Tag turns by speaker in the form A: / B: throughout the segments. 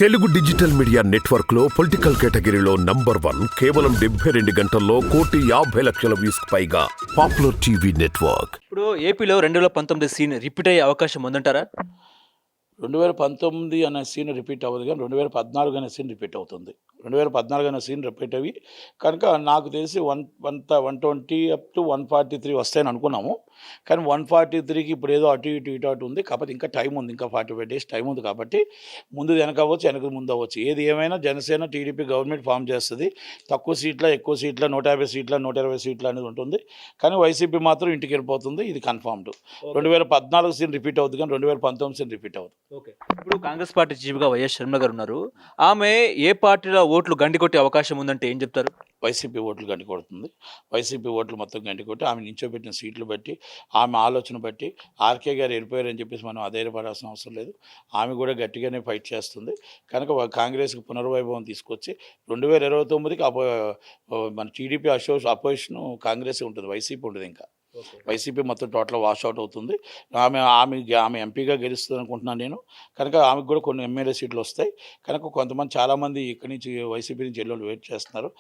A: Telugu digital media network లో political కేటగిరీలో number 1 కేవలం 72 గంటల్లో 1,50,00,000 వ్యూస్ పైగా పాపులర్ టీవీ నెట్వర్క్.
B: ఇప్పుడు ఏపీలో 2019 సీన్ రిపీట్ అయ్యే అవకాశం ఉందంటారా?
C: 2019 అనే సీన్ రిపీట్ అవ్వదు కానీ 2014 అనే సీన్ రిపీట్ అవుతుంది. 2014 అనే సీన్ రిపీట్ అయ్యి కనుక నాకు తెలిసి 120 అప్ టు 143 వస్తాయని అనుకున్నాము. కానీ 143కి ఇప్పుడు ఏదో అటు ఇటు ఉంది. కాకపోతే ఇంకా టైం ఉంది, ఇంకా 45 డేస్ టైం ఉంది. కాబట్టి ముందు వెనక అవ్వచ్చు, వెనక ముందు అవ్వచ్చు. ఏది ఏమైనా జనసేన టీడీపీ గవర్నమెంట్ ఫామ్ చేస్తుంది. తక్కువ సీట్ల, ఎక్కువ సీట్ల, 150 సీట్ల, 120 సీట్ల అనేది ఉంటుంది. కానీ వైసీపీ మాత్రం ఇంటికి వెళ్ళిపోతుంది. ఇది కన్ఫర్మ్డ్. 2014 సీన్ రిపీట్ అవుతుంది కానీ 2019 సీన్ రిపీట్ అవుతుంది.
B: ఓకే. ఇప్పుడు కాంగ్రెస్ పార్టీ చీఫ్గా వైఎస్ షర్మిల గారు ఉన్నారు. ఆమె ఏ పార్టీలో ఓట్లు గండికొట్టే అవకాశం ఉందంటే ఏం చెప్తారు?
C: వైసీపీ ఓట్లు గంటి కొడుతుంది. వైసీపీ ఓట్లు మొత్తం గంటి కొట్టి ఆమె నించోబెట్టిన సీట్లు బట్టి, ఆమె ఆలోచన బట్టి ఆర్కే గారు వెళ్ళిపోయారని చెప్పేసి మనం అధైర్యపడాల్సిన అవసరం లేదు. ఆమె కూడా గట్టిగానే ఫైట్ చేస్తుంది. కనుక కాంగ్రెస్కి పునర్వైభవం తీసుకొచ్చి 2029కి మన టీడీపీ అపోజిషన్ కాంగ్రెస్ ఉంటుంది, వైసీపీ ఉంటుంది. ఇంకా వైసీపీ మొత్తం టోటల్ వాష్అవుట్ అవుతుంది. ఆమె ఎంపీగా గెలుస్తుంది అనుకుంటున్నాను నేను. కనుక ఆమెకు కూడా కొన్ని ఎమ్మెల్యే సీట్లు వస్తాయి. కనుక కొంతమంది చాలామంది ఇక్కడి నుంచి వైసీపీ నుంచి ఎల్లుండి వెయిట్ చేస్తున్నారు.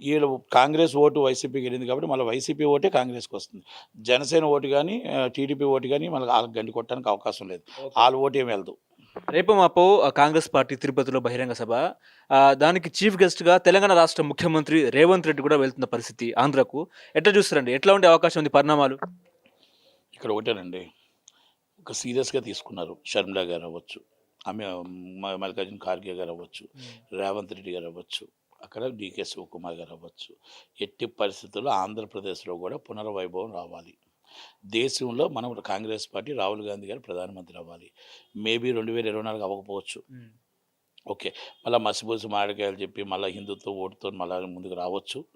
C: వీళ్ళు కాంగ్రెస్ ఓటు వైసీపీకి వెళ్ళింది కాబట్టి మళ్ళీ వైసీపీ ఓటే కాంగ్రెస్కి వస్తుంది. జనసేన ఓటు కానీ టీడీపీ ఓటు కానీ మళ్ళీ వాళ్ళకి గండి కొట్టడానికి అవకాశం లేదు. వాళ్ళ ఓటు ఏమి వెళ్దు.
B: రేపు మాపు కాంగ్రెస్ పార్టీ తిరుపతిలో బహిరంగ సభ, దానికి చీఫ్ గెస్ట్గా తెలంగాణ రాష్ట్ర ముఖ్యమంత్రి రేవంత్ రెడ్డి కూడా వెళ్తున్న పరిస్థితి ఆంధ్రకు ఎట్లా చూస్తారండి? ఎట్లా ఉండే అవకాశం ఉంది పరిణామాలు?
C: ఇక్కడ ఒకటేనండి, ఒక సీరియస్గా తీసుకున్నారు. షర్మిల గారు అవ్వచ్చు, ఆమె మల్లికార్జున ఖార్గే గారు అవ్వచ్చు, రేవంత్ రెడ్డి గారు అవ్వచ్చు, అక్కడ డీకే శివకుమార్ గారు అవ్వచ్చు. ఎట్టి పరిస్థితుల్లో ఆంధ్రప్రదేశ్లో కూడా పునర్వైభవం రావాలి. దేశంలో మనం కాంగ్రెస్ పార్టీ రాహుల్ గాంధీ గారు ప్రధానమంత్రి అవ్వాలి. మేబీ 2024 అవ్వకపోవచ్చు. ఓకే, మళ్ళీ మసిపూసి మామిడికాయలు చెప్పి మళ్ళీ హిందుత్వ ఓటుతో మళ్ళీ ముందుకు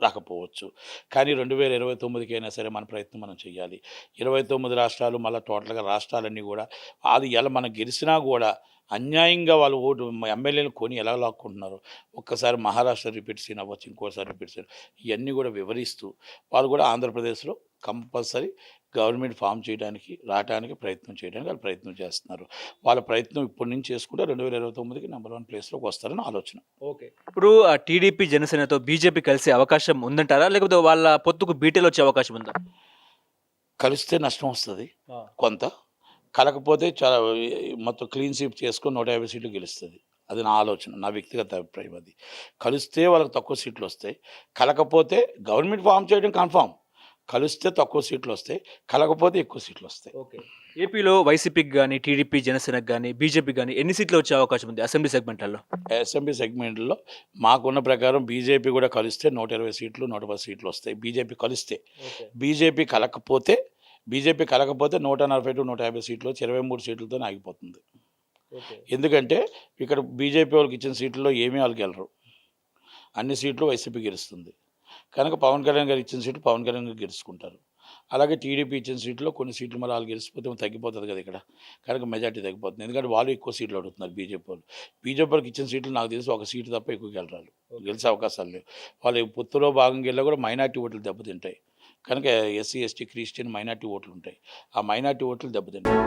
C: రాకపోవచ్చు. కానీ 2029కి అయినా సరే మన ప్రయత్నం మనం చేయాలి. 29 రాష్ట్రాలు మళ్ళీ టోటల్గా రాష్ట్రాలన్నీ కూడా అది ఎలా మనం గెలిచినా కూడా అన్యాయంగా వాళ్ళు ఓటు ఎమ్మెల్యేలు కొని ఎలా లాక్కుంటున్నారు. ఒక్కసారి మహారాష్ట్ర రిపీట్ సీన్ అవ్వచ్చు, ఇంకోసారి రిపీట్ సీన్, ఇవన్నీ కూడా వివరిస్తూ వాళ్ళు కూడా ఆంధ్రప్రదేశ్లో కంపల్సరీ గవర్నమెంట్ ఫామ్ చేయడానికి రావడానికి ప్రయత్నం చేయడానికి వాళ్ళు ప్రయత్నం చేస్తున్నారు. వాళ్ళ ప్రయత్నం ఇప్పటి నుంచి చేసుకుంటే 2029కి నెంబర్ 1 ప్లేస్లోకి వస్తారని ఆలోచన.
B: ఓకే. ఇప్పుడు టీడీపీ జనసేనతో బీజేపీ కలిసే అవకాశం ఉందంటారా, లేకపోతే వాళ్ళ పొత్తుకు బీటీలు వచ్చే అవకాశం ఉందా?
C: కలిస్తే నష్టం వస్తుంది కొంత, కలకపోతే చాలా మొత్తం క్లీన్ స్వీప్ చేసుకొని 150 సీట్లు గెలుస్తుంది. అది నా ఆలోచన, నా వ్యక్తిగత అభిప్రాయం. అది కలిస్తే వాళ్ళకి తక్కువ సీట్లు వస్తాయి, కలకపోతే గవర్నమెంట్ ఫామ్ చేయడం కన్ఫామ్. కలిస్తే తక్కువ సీట్లు వస్తాయి, కలకపోతే ఎక్కువ సీట్లు వస్తాయి.
B: ఓకే. ఏపీలో వైసీపీకి కానీ టీడీపీ జనసేనకు కానీ బీజేపీ కానీ ఎన్ని సీట్లు వచ్చే అవకాశం ఉంది అసెంబ్లీ సెగ్మెంట్లలో?
C: అసెంబ్లీ సెగ్మెంట్లో మాకున్న ప్రకారం బీజేపీ కూడా కలిస్తే 120 సీట్లు 110 సీట్లు వస్తాయి. బీజేపీ కలిస్తే. బీజేపీ కలకపోతే 140 టు 150 సీట్లు, 23 సీట్లతో ఆగిపోతుంది. ఎందుకంటే ఇక్కడ బీజేపీ వాళ్ళకి ఇచ్చిన సీట్లలో ఏమీ వాళ్ళు గెలరు. అన్ని సీట్లు వైసీపీ గెలుస్తుంది. కనుక పవన్ కళ్యాణ్ గారు ఇచ్చిన సీట్లు పవన్ కళ్యాణ్ గారు గెలుచుకుంటారు. అలాగే టీడీపీ ఇచ్చిన సీట్లో కొన్ని సీట్లు మరి వాళ్ళు గెలిచిపోతే తగ్గిపోతుంది కదా ఇక్కడ. కనుక మెజార్టీ తగ్గిపోతుంది. ఎందుకంటే వాళ్ళు ఎక్కువ సీట్లు అడుగుతున్నారు బీజేపీ వాళ్ళకి ఇచ్చిన సీట్లు నాకు తెలిసి ఒక సీటు తప్ప ఎక్కువ గెలిచే అవకాశాలు లేవు. వాళ్ళు పొత్తులో భాగంగా వెళ్ళా కూడా మైనార్టీ ఓట్లు దెబ్బతింటాయి. కనుక ఎస్సీ ఎస్టీ క్రిస్టియన్ మైనార్టీ ఓట్లు ఉంటాయి. ఆ మైనార్టీ ఓట్లు దెబ్బతింటాయి.